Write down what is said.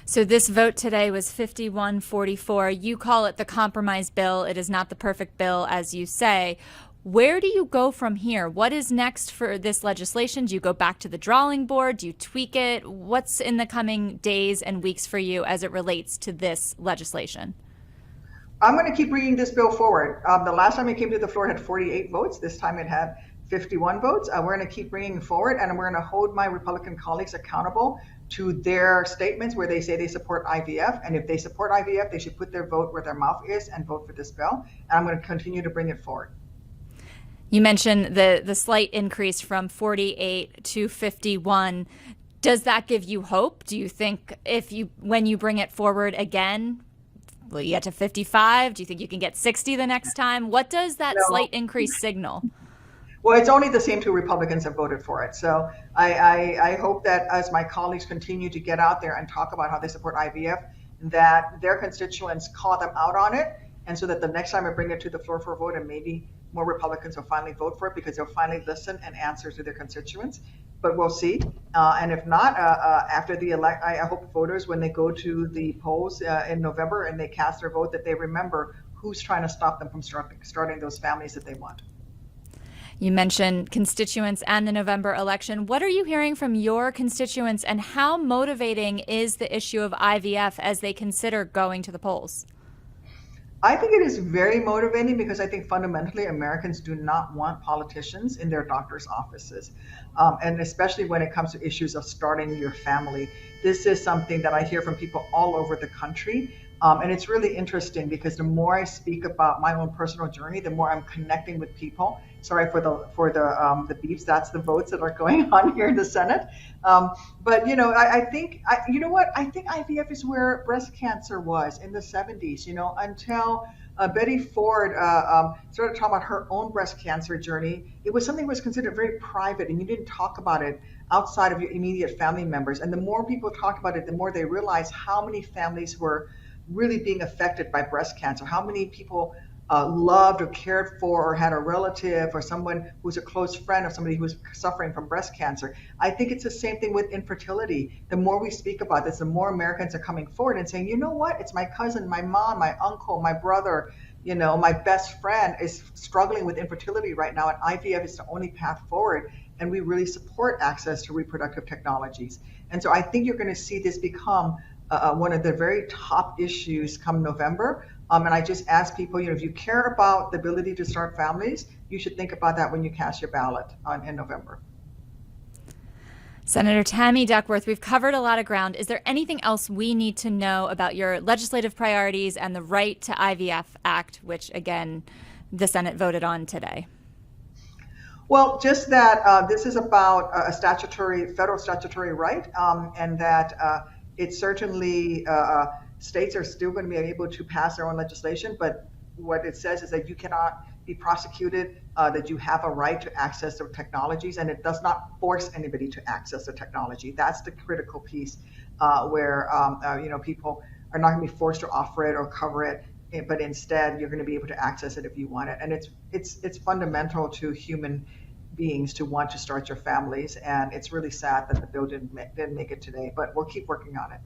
So this vote today was 51-44. You call it the compromise bill. It is not the perfect bill, as you say. Where do you go from here? What is next for this legislation? Do you go back to the drawing board? Do you tweak it? What's in the coming days and weeks for you as it relates to this legislation? I'm going to keep bringing this bill forward. The last time it came to the floor, it had 48 votes. This time it had 51 votes. We're going to keep bringing it forward, and we're going to hold my Republican colleagues accountable to their statements where they say they support IVF. And if they support IVF, they should put their vote where their mouth is and vote for this bill. And I'm going to continue to bring it forward. You mentioned the slight increase from 48 to 51. Does that give you hope? Do you think when you bring it forward again, will you get to 55? Do you think you can get 60 the next time? What does that slight increase signal? Well, it's only the same two Republicans have voted for it. So I hope that as my colleagues continue to get out there and talk about how they support IVF, that their constituents call them out on it. And so that the next time I bring it to the floor for a vote, and maybe more Republicans will finally vote for it because they'll finally listen and answer to their constituents. But we'll see. And if not, after the elect, I hope voters, when they go to the polls in November and they cast their vote, that they remember who's trying to stop them from starting those families that they want. You mentioned constituents and the November election. What are you hearing from your constituents, and how motivating is the issue of IVF as they consider going to the polls? I think it is very motivating because I think fundamentally Americans do not want politicians in their doctor's offices. And especially when it comes to issues of starting your family. This is something that I hear from people all over the country. And it's really interesting because the more I speak about my own personal journey, the more I'm connecting with people. Sorry for the beeps. That's the votes that are going on here in the Senate. But I think I think IVF is where breast cancer was in the 70s. Until Betty Ford started talking about her own breast cancer journey. It was something that was considered very private, and you didn't talk about it outside of your immediate family members. And the more people talked about it, the more they realized how many families were really being affected by breast cancer, how many people loved or cared for or had a relative or someone who's a close friend of somebody who was suffering from breast cancer. I think it's the same thing with infertility. The more we speak about this, the more Americans are coming forward and saying, you know what, it's my cousin, my mom, my uncle, my brother, my best friend is struggling with infertility right now, and IVF is the only path forward. And we really support access to reproductive technologies. And so I think you're going to see this become one of the very top issues come November. And I just ask people, if you care about the ability to start families, you should think about that when you cast your ballot in November. Senator Tammy Duckworth, we've covered a lot of ground. Is there anything else we need to know about your legislative priorities and the Right to IVF Act, which, again, the Senate voted on today? Well, just that this is about a federal statutory right, and that it certainly states are still going to be able to pass their own legislation, but what it says is that you cannot be prosecuted, that you have a right to access the technologies, and it does not force anybody to access the technology. That's the critical piece where people are not going to be forced to offer it or cover it, but instead you're going to be able to access it if you want it. And it's fundamental to human beings to want to start your families, and it's really sad that the bill didn't make it today, but we'll keep working on it.